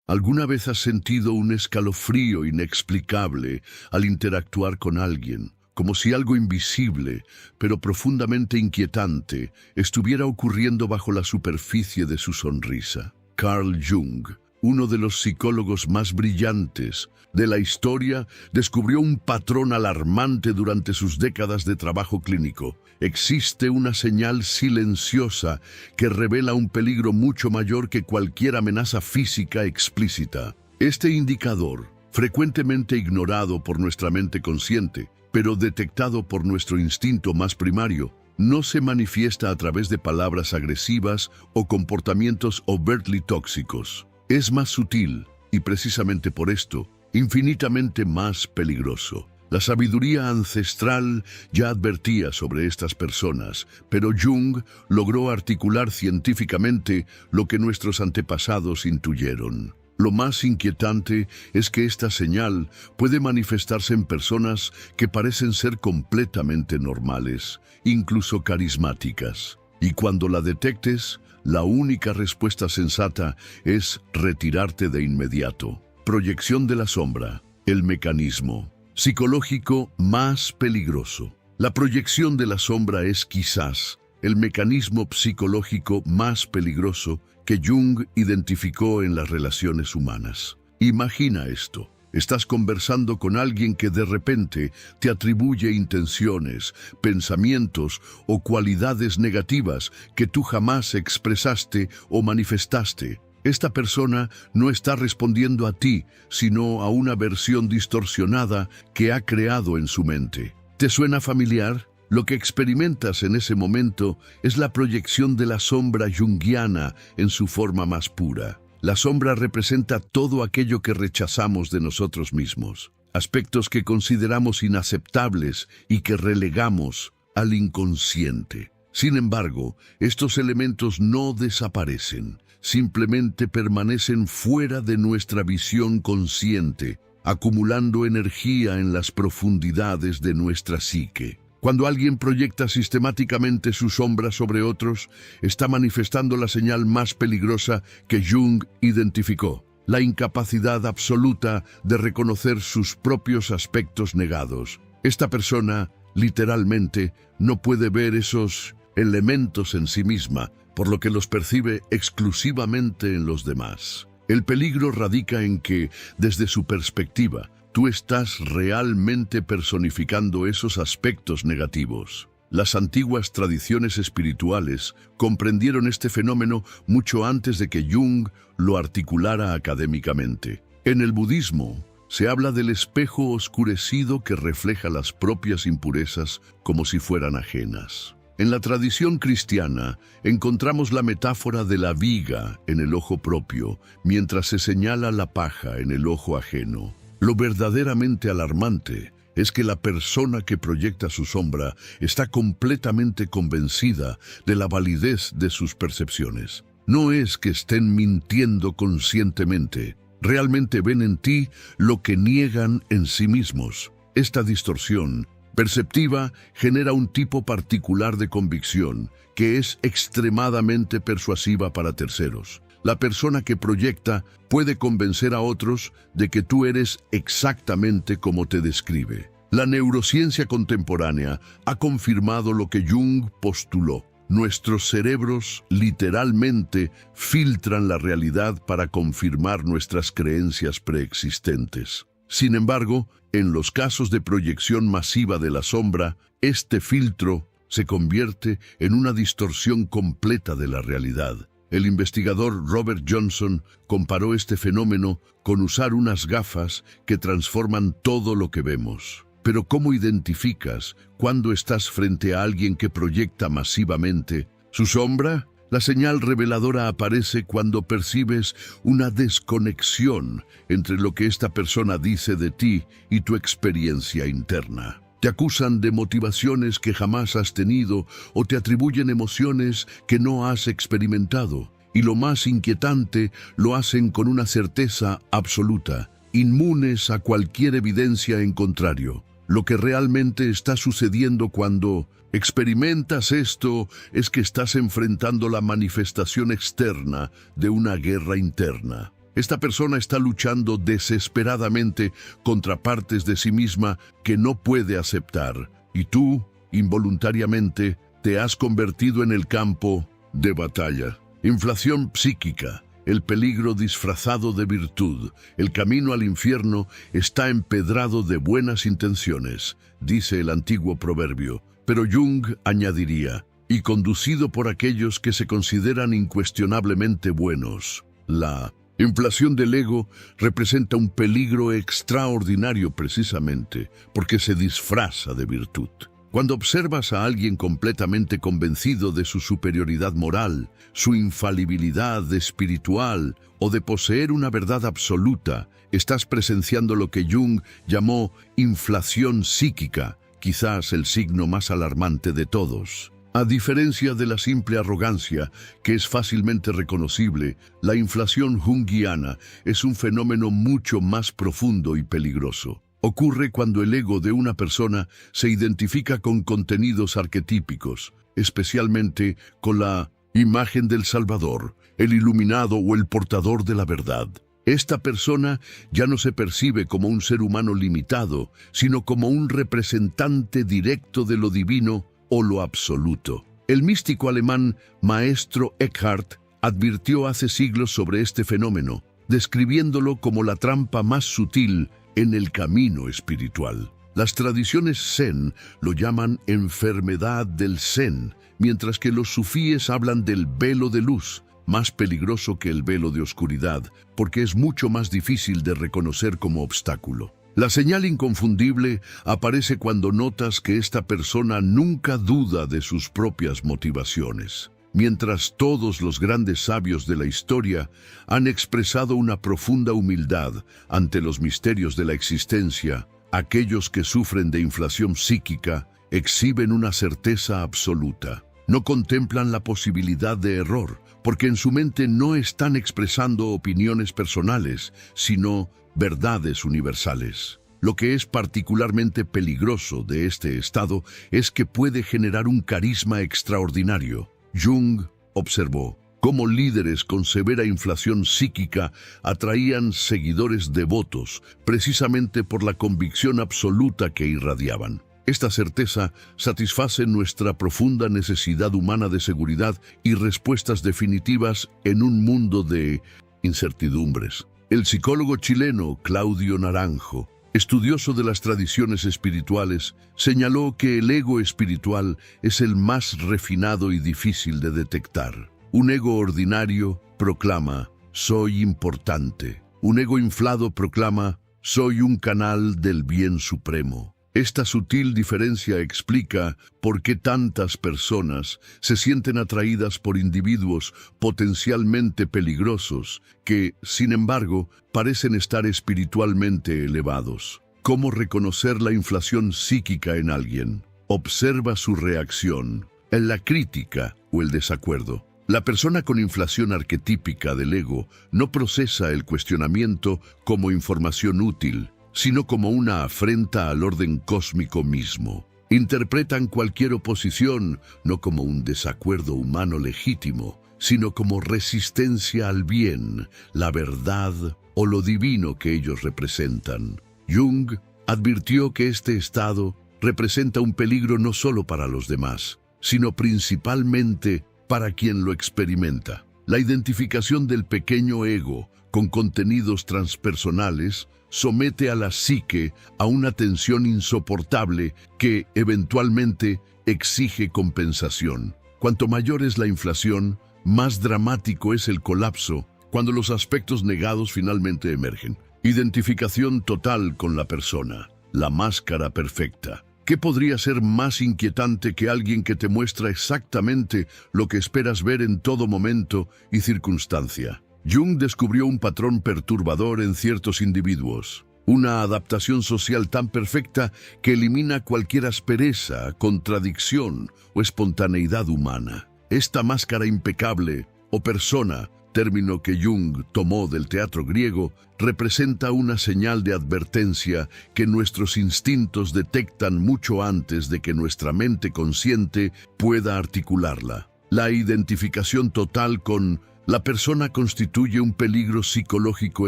¿Alguna vez has sentido un escalofrío inexplicable al interactuar con alguien, como si algo invisible, pero profundamente inquietante, estuviera ocurriendo bajo la superficie de su sonrisa? Carl Jung, uno de los psicólogos más brillantes de la historia, descubrió un patrón alarmante durante sus décadas de trabajo clínico. Existe una señal silenciosa que revela un peligro mucho mayor que cualquier amenaza física explícita. Este indicador, frecuentemente ignorado por nuestra mente consciente, pero detectado por nuestro instinto más primario, no se manifiesta a través de palabras agresivas o comportamientos overtly tóxicos. Es más sutil y, precisamente por esto, infinitamente más peligroso. La sabiduría ancestral ya advertía sobre estas personas, pero Jung logró articular científicamente lo que nuestros antepasados intuyeron. Lo más inquietante es que esta señal puede manifestarse en personas que parecen ser completamente normales, incluso carismáticas. Y cuando la detectes, la única respuesta sensata es retirarte de inmediato. Proyección de la sombra, el mecanismo psicológico más peligroso. La proyección de la sombra es quizás el mecanismo psicológico más peligroso que Jung identificó en las relaciones humanas. Imagina esto. Estás conversando con alguien que de repente te atribuye intenciones, pensamientos o cualidades negativas que tú jamás expresaste o manifestaste. Esta persona no está respondiendo a ti, sino a una versión distorsionada que ha creado en su mente. ¿Te suena familiar? Lo que experimentas en ese momento es la proyección de la sombra junguiana en su forma más pura. La sombra representa todo aquello que rechazamos de nosotros mismos, aspectos que consideramos inaceptables y que relegamos al inconsciente. Sin embargo, estos elementos no desaparecen, simplemente permanecen fuera de nuestra visión consciente, acumulando energía en las profundidades de nuestra psique. Cuando alguien proyecta sistemáticamente su sombra sobre otros, está manifestando la señal más peligrosa que Jung identificó: la incapacidad absoluta de reconocer sus propios aspectos negados. Esta persona, literalmente, no puede ver esos elementos en sí misma, por lo que los percibe exclusivamente en los demás. El peligro radica en que, desde su perspectiva, tú estás realmente personificando esos aspectos negativos. Las antiguas tradiciones espirituales comprendieron este fenómeno mucho antes de que Jung lo articulara académicamente. En el budismo, se habla del espejo oscurecido que refleja las propias impurezas como si fueran ajenas. En la tradición cristiana, encontramos la metáfora de la viga en el ojo propio, mientras se señala la paja en el ojo ajeno. Lo verdaderamente alarmante es que la persona que proyecta su sombra está completamente convencida de la validez de sus percepciones. No es que estén mintiendo conscientemente, realmente ven en ti lo que niegan en sí mismos. Esta distorsión perceptiva genera un tipo particular de convicción que es extremadamente persuasiva para terceros. La persona que proyecta puede convencer a otros de que tú eres exactamente como te describe. La neurociencia contemporánea ha confirmado lo que Jung postuló. Nuestros cerebros literalmente filtran la realidad para confirmar nuestras creencias preexistentes. Sin embargo, en los casos de proyección masiva de la sombra, este filtro se convierte en una distorsión completa de la realidad. El investigador Robert Johnson comparó este fenómeno con usar unas gafas que transforman todo lo que vemos. Pero ¿cómo identificas cuando estás frente a alguien que proyecta masivamente su sombra? La señal reveladora aparece cuando percibes una desconexión entre lo que esta persona dice de ti y tu experiencia interna. Te acusan de motivaciones que jamás has tenido o te atribuyen emociones que no has experimentado. Y lo más inquietante, lo hacen con una certeza absoluta, inmunes a cualquier evidencia en contrario. Lo que realmente está sucediendo cuando experimentas esto es que estás enfrentando la manifestación externa de una guerra interna. Esta persona está luchando desesperadamente contra partes de sí misma que no puede aceptar, y tú, involuntariamente, te has convertido en el campo de batalla. Inflación psíquica, el peligro disfrazado de virtud. El camino al infierno está empedrado de buenas intenciones, dice el antiguo proverbio. Pero Jung añadiría, y conducido por aquellos que se consideran incuestionablemente buenos. La inflación del ego representa un peligro extraordinario precisamente porque se disfraza de virtud. Cuando observas a alguien completamente convencido de su superioridad moral, su infalibilidad espiritual o de poseer una verdad absoluta, estás presenciando lo que Jung llamó inflación psíquica, quizás el signo más alarmante de todos. A diferencia de la simple arrogancia, que es fácilmente reconocible, la inflación junguiana es un fenómeno mucho más profundo y peligroso. Ocurre cuando el ego de una persona se identifica con contenidos arquetípicos, especialmente con la imagen del Salvador, el iluminado o el portador de la verdad. Esta persona ya no se percibe como un ser humano limitado, sino como un representante directo de lo divino o lo absoluto. El místico alemán Maestro Eckhart advirtió hace siglos sobre este fenómeno, describiéndolo como la trampa más sutil en el camino espiritual. Las tradiciones zen lo llaman enfermedad del zen, mientras que los sufíes hablan del velo de luz, más peligroso que el velo de oscuridad, porque es mucho más difícil de reconocer como obstáculo. La señal inconfundible aparece cuando notas que esta persona nunca duda de sus propias motivaciones. Mientras todos los grandes sabios de la historia han expresado una profunda humildad ante los misterios de la existencia, aquellos que sufren de inflación psíquica exhiben una certeza absoluta. No contemplan la posibilidad de error, porque en su mente no están expresando opiniones personales, sino verdades universales. Lo que es particularmente peligroso de este estado es que puede generar un carisma extraordinario. Jung observó cómo líderes con severa inflación psíquica atraían seguidores devotos precisamente por la convicción absoluta que irradiaban. Esta certeza satisface nuestra profunda necesidad humana de seguridad y respuestas definitivas en un mundo de incertidumbres. El psicólogo chileno Claudio Naranjo, estudioso de las tradiciones espirituales, señaló que el ego espiritual es el más refinado y difícil de detectar. Un ego ordinario proclama, soy importante. Un ego inflado proclama, soy un canal del bien supremo. Esta sutil diferencia explica por qué tantas personas se sienten atraídas por individuos potencialmente peligrosos que, sin embargo, parecen estar espiritualmente elevados. ¿Cómo reconocer la inflación psíquica en alguien? Observa su reacción, en la crítica o el desacuerdo. La persona con inflación arquetípica del ego no procesa el cuestionamiento como información útil, sino como una afrenta al orden cósmico mismo. Interpretan cualquier oposición no como un desacuerdo humano legítimo, sino como resistencia al bien, la verdad o lo divino que ellos representan. Jung advirtió que este estado representa un peligro no solo para los demás, sino principalmente para quien lo experimenta. La identificación del pequeño ego con contenidos transpersonales somete a la psique a una tensión insoportable que, eventualmente, exige compensación. Cuanto mayor es la inflación, más dramático es el colapso cuando los aspectos negados finalmente emergen. Identificación total con la persona, la máscara perfecta. ¿Qué podría ser más inquietante que alguien que te muestra exactamente lo que esperas ver en todo momento y circunstancia? Jung descubrió un patrón perturbador en ciertos individuos, una adaptación social tan perfecta que elimina cualquier aspereza, contradicción o espontaneidad humana. Esta máscara impecable, o persona, término que Jung tomó del teatro griego, representa una señal de advertencia que nuestros instintos detectan mucho antes de que nuestra mente consciente pueda articularla. La identificación total con La persona constituye un peligro psicológico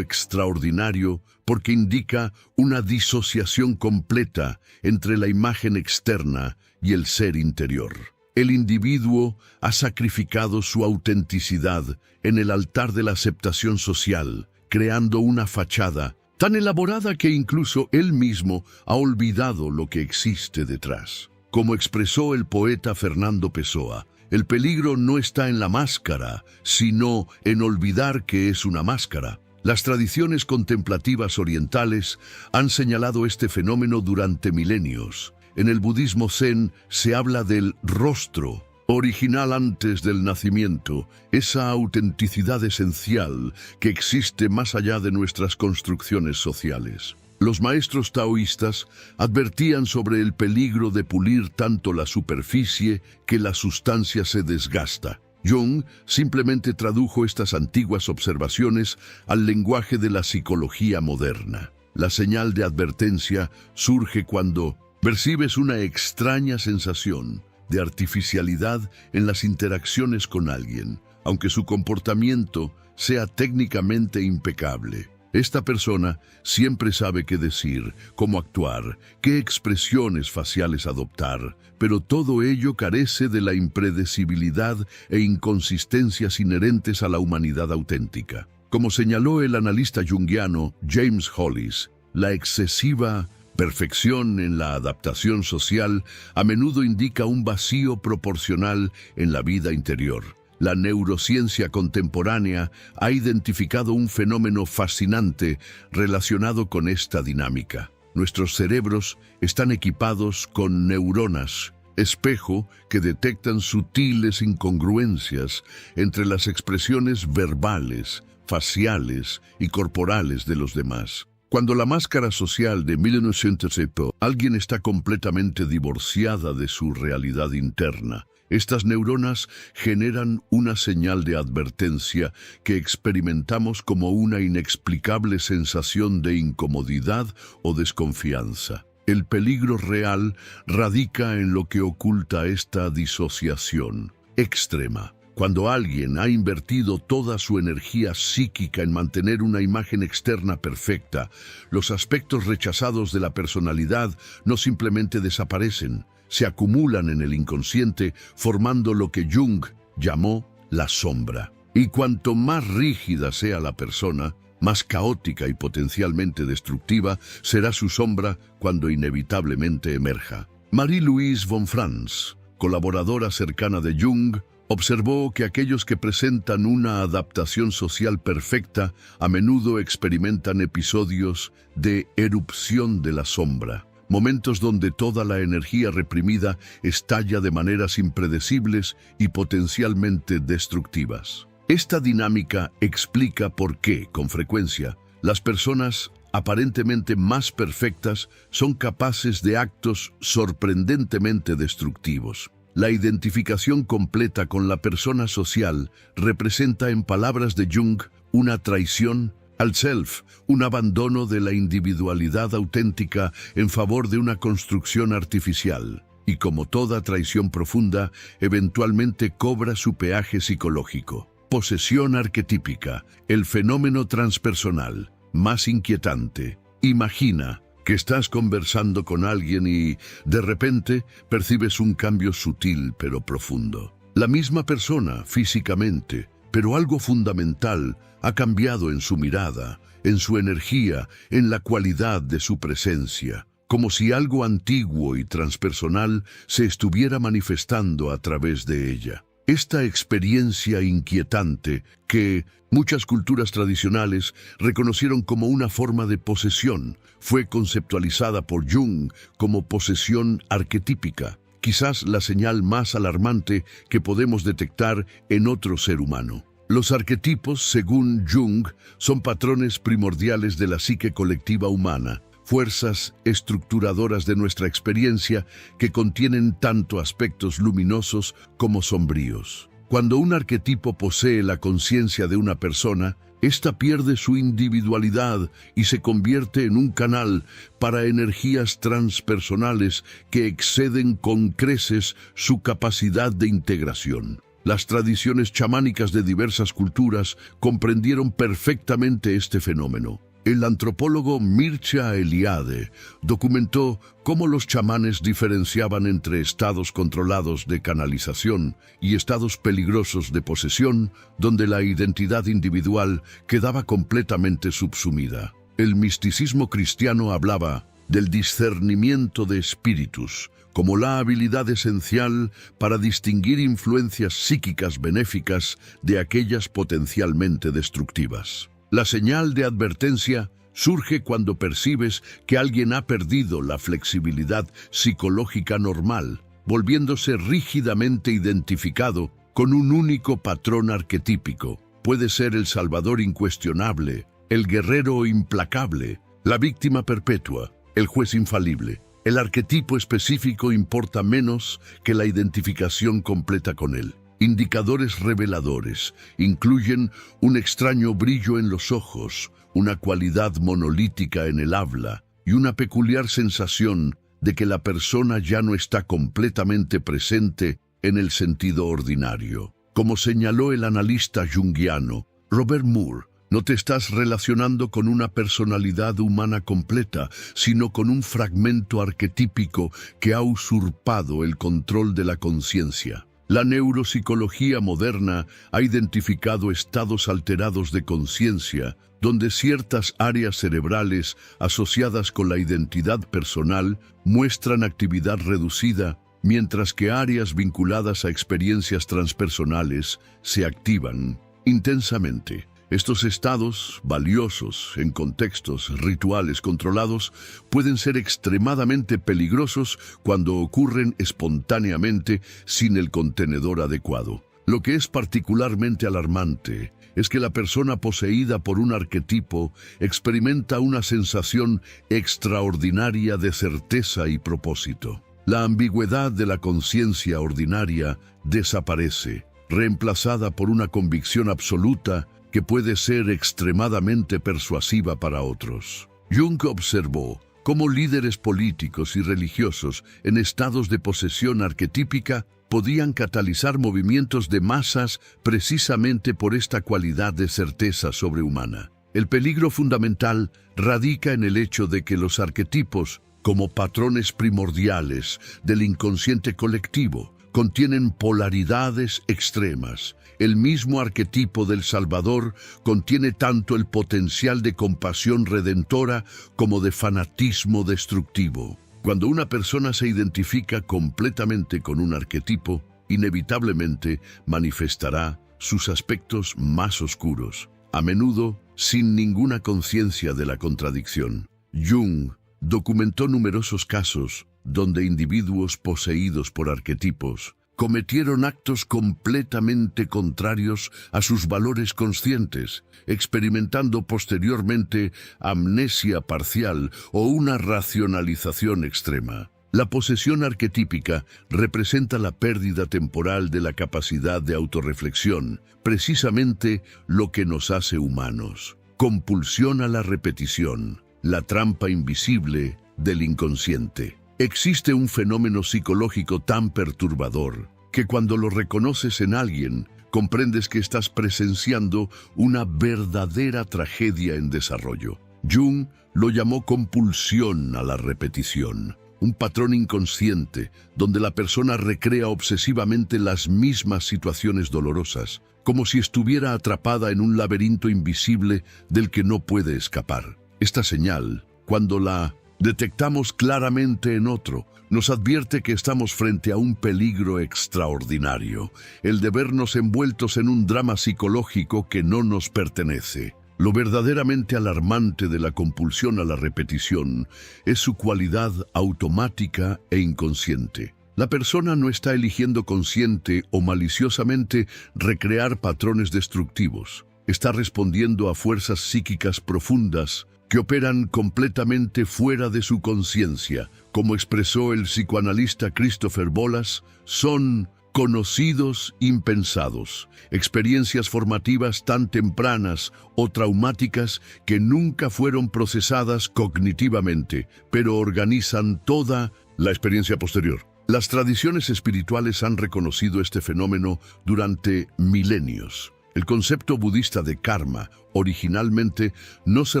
extraordinario porque indica una disociación completa entre la imagen externa y el ser interior. El individuo ha sacrificado su autenticidad en el altar de la aceptación social, creando una fachada tan elaborada que incluso él mismo ha olvidado lo que existe detrás. Como expresó el poeta Fernando Pessoa, el peligro no está en la máscara, sino en olvidar que es una máscara. Las tradiciones contemplativas orientales han señalado este fenómeno durante milenios. En el budismo zen se habla del rostro, original antes del nacimiento, esa autenticidad esencial que existe más allá de nuestras construcciones sociales. Los maestros taoístas advertían sobre el peligro de pulir tanto la superficie que la sustancia se desgasta. Jung simplemente tradujo estas antiguas observaciones al lenguaje de la psicología moderna. La señal de advertencia surge cuando percibes una extraña sensación de artificialidad en las interacciones con alguien, aunque su comportamiento sea técnicamente impecable. Esta persona siempre sabe qué decir, cómo actuar, qué expresiones faciales adoptar, pero todo ello carece de la impredecibilidad e inconsistencias inherentes a la humanidad auténtica. Como señaló el analista junguiano James Hollis, la excesiva perfección en la adaptación social a menudo indica un vacío proporcional en la vida interior. La neurociencia contemporánea ha identificado un fenómeno fascinante relacionado con esta dinámica. Nuestros cerebros están equipados con neuronas, espejo, que detectan sutiles incongruencias entre las expresiones verbales, faciales y corporales de los demás. Cuando la máscara social de 1907, alguien está completamente divorciada de su realidad interna. Estas neuronas generan una señal de advertencia que experimentamos como una inexplicable sensación de incomodidad o desconfianza. El peligro real radica en lo que oculta esta disociación extrema. Cuando alguien ha invertido toda su energía psíquica en mantener una imagen externa perfecta, los aspectos rechazados de la personalidad no simplemente desaparecen, se acumulan en el inconsciente, formando lo que Jung llamó la sombra. Y cuanto más rígida sea la persona, más caótica y potencialmente destructiva será su sombra cuando inevitablemente emerja. Marie-Louise von Franz, colaboradora cercana de Jung, observó que aquellos que presentan una adaptación social perfecta a menudo experimentan episodios de erupción de la sombra, momentos donde toda la energía reprimida estalla de maneras impredecibles y potencialmente destructivas. Esta dinámica explica por qué, con frecuencia, las personas aparentemente más perfectas son capaces de actos sorprendentemente destructivos. La identificación completa con la persona social representa, en palabras de Jung, una traición al self, un abandono de la individualidad auténtica en favor de una construcción artificial. Y como toda traición profunda, eventualmente cobra su peaje psicológico. Posesión arquetípica, el fenómeno transpersonal más inquietante. Imagina que estás conversando con alguien y, de repente, percibes un cambio sutil pero profundo. La misma persona, físicamente, pero algo fundamental ha cambiado en su mirada, en su energía, en la cualidad de su presencia, como si algo antiguo y transpersonal se estuviera manifestando a través de ella. Esta experiencia inquietante, que muchas culturas tradicionales reconocieron como una forma de posesión, fue conceptualizada por Jung como posesión arquetípica, quizás la señal más alarmante que podemos detectar en otro ser humano. Los arquetipos, según Jung, son patrones primordiales de la psique colectiva humana, fuerzas estructuradoras de nuestra experiencia que contienen tanto aspectos luminosos como sombríos. Cuando un arquetipo posee la conciencia de una persona, ésta pierde su individualidad y se convierte en un canal para energías transpersonales que exceden con creces su capacidad de integración. Las tradiciones chamánicas de diversas culturas comprendieron perfectamente este fenómeno. El antropólogo Mircea Eliade documentó cómo los chamanes diferenciaban entre estados controlados de canalización y estados peligrosos de posesión, donde la identidad individual quedaba completamente subsumida. El misticismo cristiano hablaba del discernimiento de espíritus, como la habilidad esencial para distinguir influencias psíquicas benéficas de aquellas potencialmente destructivas. La señal de advertencia surge cuando percibes que alguien ha perdido la flexibilidad psicológica normal, volviéndose rígidamente identificado con un único patrón arquetípico. Puede ser el salvador incuestionable, el guerrero implacable, la víctima perpetua, el juez infalible. El arquetipo específico importa menos que la identificación completa con él. Indicadores reveladores incluyen un extraño brillo en los ojos, una cualidad monolítica en el habla y una peculiar sensación de que la persona ya no está completamente presente en el sentido ordinario. Como señaló el analista junguiano Robert Moore, no te estás relacionando con una personalidad humana completa, sino con un fragmento arquetípico que ha usurpado el control de la conciencia. La neuropsicología moderna ha identificado estados alterados de conciencia, donde ciertas áreas cerebrales asociadas con la identidad personal muestran actividad reducida, mientras que áreas vinculadas a experiencias transpersonales se activan intensamente. Estos estados, valiosos en contextos rituales controlados, pueden ser extremadamente peligrosos cuando ocurren espontáneamente sin el contenedor adecuado. Lo que es particularmente alarmante es que la persona poseída por un arquetipo experimenta una sensación extraordinaria de certeza y propósito. La ambigüedad de la conciencia ordinaria desaparece, reemplazada por una convicción absoluta que puede ser extremadamente persuasiva para otros. Jung observó cómo líderes políticos y religiosos en estados de posesión arquetípica podían catalizar movimientos de masas precisamente por esta cualidad de certeza sobrehumana. El peligro fundamental radica en el hecho de que los arquetipos, como patrones primordiales del inconsciente colectivo, contienen polaridades extremas. El mismo arquetipo del Salvador contiene tanto el potencial de compasión redentora como de fanatismo destructivo. Cuando una persona se identifica completamente con un arquetipo, inevitablemente manifestará sus aspectos más oscuros, a menudo sin ninguna conciencia de la contradicción. Jung documentó numerosos casos donde individuos poseídos por arquetipos cometieron actos completamente contrarios a sus valores conscientes, experimentando posteriormente amnesia parcial o una racionalización extrema. La posesión arquetípica representa la pérdida temporal de la capacidad de autorreflexión, precisamente lo que nos hace humanos. Compulsión a la repetición, la trampa invisible del inconsciente. Existe un fenómeno psicológico tan perturbador que cuando lo reconoces en alguien, comprendes que estás presenciando una verdadera tragedia en desarrollo. Jung lo llamó compulsión a la repetición, un patrón inconsciente donde la persona recrea obsesivamente las mismas situaciones dolorosas, como si estuviera atrapada en un laberinto invisible del que no puede escapar. Esta señal, cuando la detectamos claramente en otro, nos advierte que estamos frente a un peligro extraordinario, el de vernos envueltos en un drama psicológico que no nos pertenece. Lo verdaderamente alarmante de la compulsión a la repetición es su cualidad automática e inconsciente. La persona no está eligiendo consciente o maliciosamente recrear patrones destructivos. Está respondiendo a fuerzas psíquicas profundas que operan completamente fuera de su conciencia. Como expresó el psicoanalista Christopher Bolas, son conocidos impensados, experiencias formativas tan tempranas o traumáticas que nunca fueron procesadas cognitivamente, pero organizan toda la experiencia posterior. Las tradiciones espirituales han reconocido este fenómeno durante milenios. El concepto budista de karma originalmente no se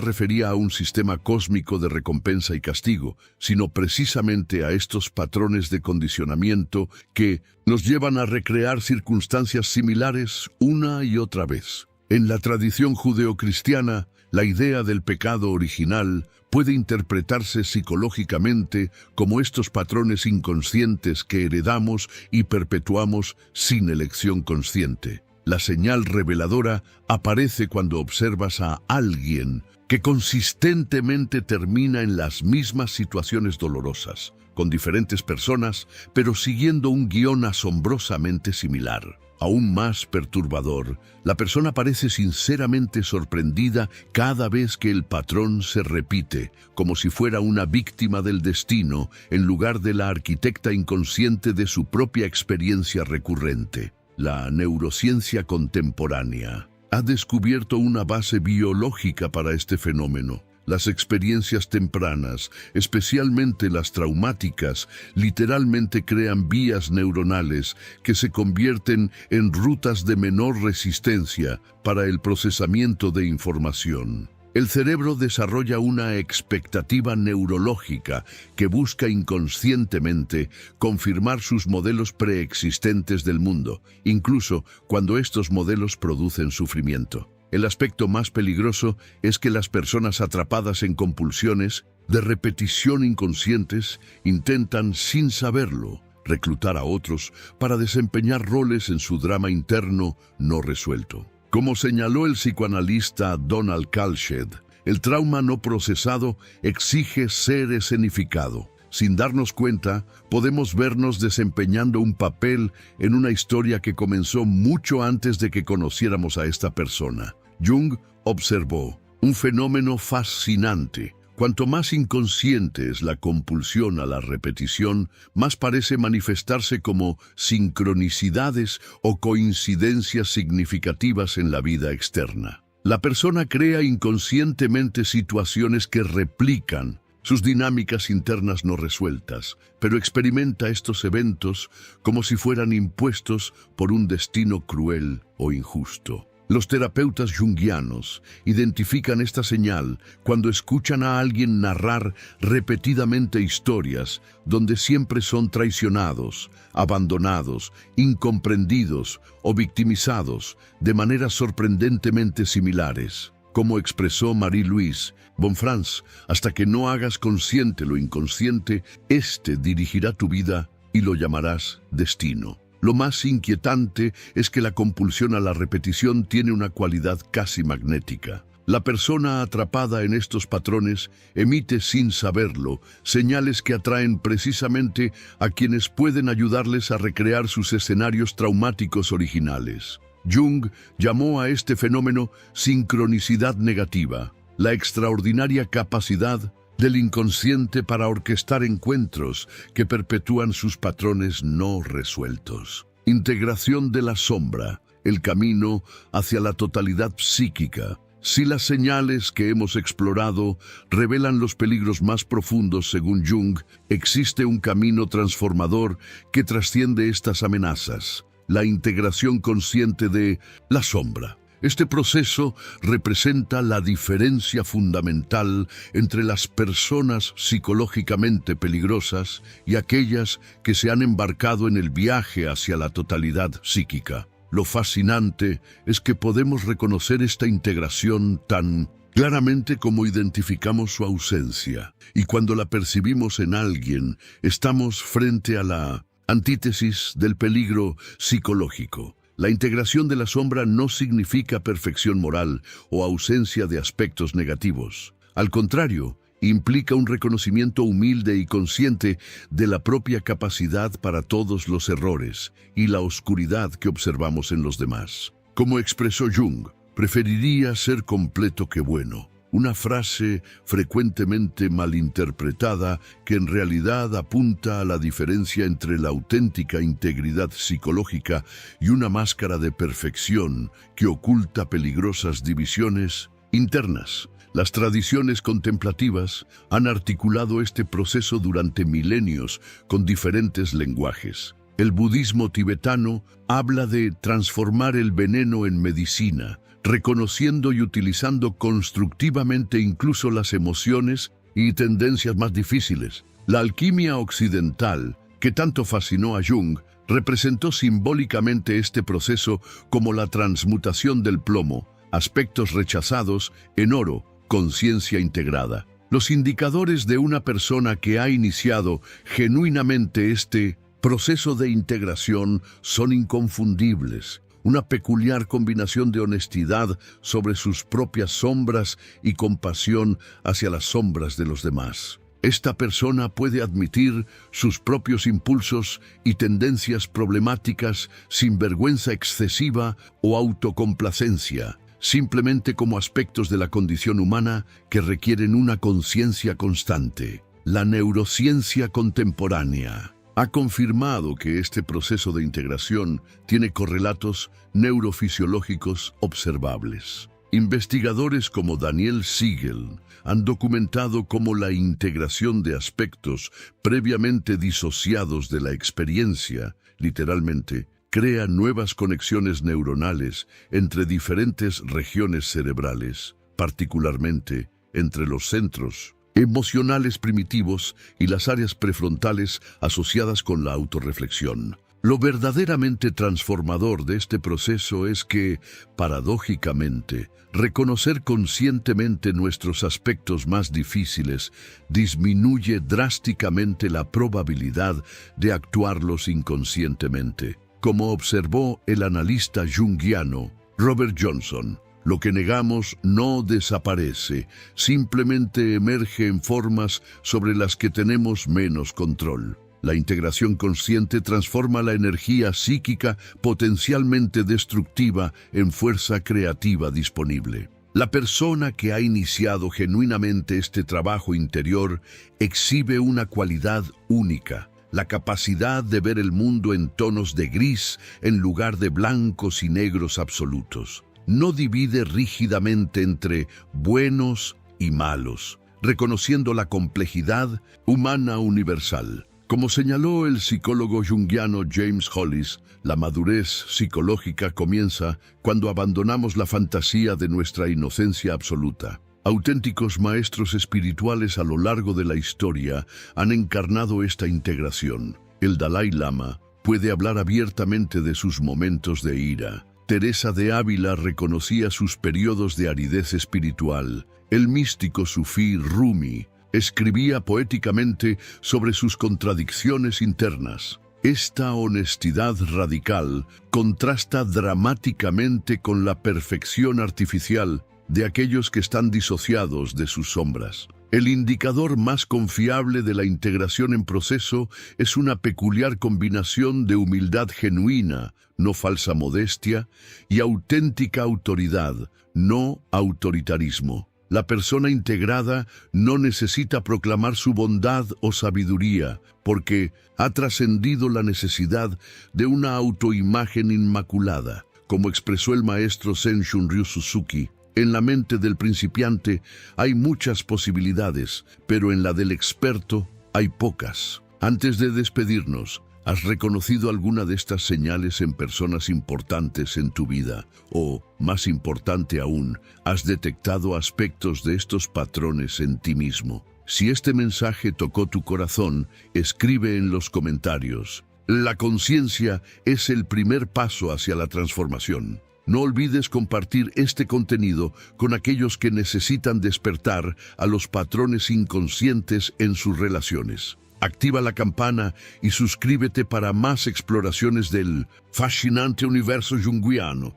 refería a un sistema cósmico de recompensa y castigo, sino precisamente a estos patrones de condicionamiento que nos llevan a recrear circunstancias similares una y otra vez. En la tradición judeocristiana, la idea del pecado original puede interpretarse psicológicamente como estos patrones inconscientes que heredamos y perpetuamos sin elección consciente. La señal reveladora aparece cuando observas a alguien que consistentemente termina en las mismas situaciones dolorosas, con diferentes personas, pero siguiendo un guión asombrosamente similar. Aún más perturbador, la persona parece sinceramente sorprendida cada vez que el patrón se repite, como si fuera una víctima del destino en lugar de la arquitecta inconsciente de su propia experiencia recurrente. La neurociencia contemporánea ha descubierto una base biológica para este fenómeno. Las experiencias tempranas, especialmente las traumáticas, literalmente crean vías neuronales que se convierten en rutas de menor resistencia para el procesamiento de información. El cerebro desarrolla una expectativa neurológica que busca inconscientemente confirmar sus modelos preexistentes del mundo, incluso cuando estos modelos producen sufrimiento. El aspecto más peligroso es que las personas atrapadas en compulsiones de repetición inconscientes intentan, sin saberlo, reclutar a otros para desempeñar roles en su drama interno no resuelto. Como señaló el psicoanalista Donald Kalshed, el trauma no procesado exige ser escenificado. Sin darnos cuenta, podemos vernos desempeñando un papel en una historia que comenzó mucho antes de que conociéramos a esta persona. Jung observó un fenómeno fascinante. Cuanto más inconsciente es la compulsión a la repetición, más parece manifestarse como sincronicidades o coincidencias significativas en la vida externa. La persona crea inconscientemente situaciones que replican sus dinámicas internas no resueltas, pero experimenta estos eventos como si fueran impuestos por un destino cruel o injusto. Los terapeutas junguianos identifican esta señal cuando escuchan a alguien narrar repetidamente historias donde siempre son traicionados, abandonados, incomprendidos o victimizados de maneras sorprendentemente similares. Como expresó Marie-Louise von Franz, hasta que no hagas consciente lo inconsciente, éste dirigirá tu vida y lo llamarás destino. Lo más inquietante es que la compulsión a la repetición tiene una cualidad casi magnética. La persona atrapada en estos patrones emite sin saberlo señales que atraen precisamente a quienes pueden ayudarles a recrear sus escenarios traumáticos originales. Jung llamó a este fenómeno sincronicidad negativa, la extraordinaria capacidad del inconsciente para orquestar encuentros que perpetúan sus patrones no resueltos. Integración de la sombra, el camino hacia la totalidad psíquica. Si las señales que hemos explorado revelan los peligros más profundos según Jung, existe un camino transformador que trasciende estas amenazas: la integración consciente de la sombra. Este proceso representa la diferencia fundamental entre las personas psicológicamente peligrosas y aquellas que se han embarcado en el viaje hacia la totalidad psíquica. Lo fascinante es que podemos reconocer esta integración tan claramente como identificamos su ausencia, y cuando la percibimos en alguien, estamos frente a la antítesis del peligro psicológico. La integración de la sombra no significa perfección moral o ausencia de aspectos negativos. Al contrario, implica un reconocimiento humilde y consciente de la propia capacidad para todos los errores y la oscuridad que observamos en los demás. Como expresó Jung, preferiría ser completo que bueno. Una frase frecuentemente malinterpretada que en realidad apunta a la diferencia entre la auténtica integridad psicológica y una máscara de perfección que oculta peligrosas divisiones internas. Las tradiciones contemplativas han articulado este proceso durante milenios con diferentes lenguajes. El budismo tibetano habla de transformar el veneno en medicina, reconociendo y utilizando constructivamente incluso las emociones y tendencias más difíciles. La alquimia occidental, que tanto fascinó a Jung, representó simbólicamente este proceso como la transmutación del plomo, aspectos rechazados, en oro, conciencia integrada. Los indicadores de una persona que ha iniciado genuinamente este proceso de integración son inconfundibles. Una peculiar combinación de honestidad sobre sus propias sombras y compasión hacia las sombras de los demás. Esta persona puede admitir sus propios impulsos y tendencias problemáticas sin vergüenza excesiva o autocomplacencia, simplemente como aspectos de la condición humana que requieren una conciencia constante. La neurociencia contemporánea ha confirmado que este proceso de integración tiene correlatos neurofisiológicos observables. Investigadores como Daniel Siegel han documentado cómo la integración de aspectos previamente disociados de la experiencia, literalmente, crea nuevas conexiones neuronales entre diferentes regiones cerebrales, particularmente entre los centros emocionales primitivos y las áreas prefrontales asociadas con la autorreflexión. Lo verdaderamente transformador de este proceso es que, paradójicamente, reconocer conscientemente nuestros aspectos más difíciles disminuye drásticamente la probabilidad de actuarlos inconscientemente. Como observó el analista junguiano Robert Johnson, lo que negamos no desaparece, simplemente emerge en formas sobre las que tenemos menos control. La integración consciente transforma la energía psíquica potencialmente destructiva en fuerza creativa disponible. La persona que ha iniciado genuinamente este trabajo interior exhibe una cualidad única: la capacidad de ver el mundo en tonos de gris en lugar de blancos y negros absolutos. No divide rígidamente entre buenos y malos, reconociendo la complejidad humana universal. Como señaló el psicólogo junguiano James Hollis, la madurez psicológica comienza cuando abandonamos la fantasía de nuestra inocencia absoluta. Auténticos maestros espirituales a lo largo de la historia han encarnado esta integración. El Dalai Lama puede hablar abiertamente de sus momentos de ira. Teresa de Ávila reconocía sus periodos de aridez espiritual. El místico sufí Rumi escribía poéticamente sobre sus contradicciones internas. Esta honestidad radical contrasta dramáticamente con la perfección artificial de aquellos que están disociados de sus sombras. El indicador más confiable de la integración en proceso es una peculiar combinación de humildad genuina, no falsa modestia, y auténtica autoridad, no autoritarismo. La persona integrada no necesita proclamar su bondad o sabiduría, porque ha trascendido la necesidad de una autoimagen inmaculada. Como expresó el maestro Zen Shunryu Suzuki, en la mente del principiante hay muchas posibilidades, pero en la del experto hay pocas. Antes de despedirnos, ¿has reconocido alguna de estas señales en personas importantes en tu vida? O, más importante aún, ¿has detectado aspectos de estos patrones en ti mismo? Si este mensaje tocó tu corazón, escribe en los comentarios. La conciencia es el primer paso hacia la transformación. No olvides compartir este contenido con aquellos que necesitan despertar a los patrones inconscientes en sus relaciones. Activa la campana y suscríbete para más exploraciones del fascinante universo junguiano.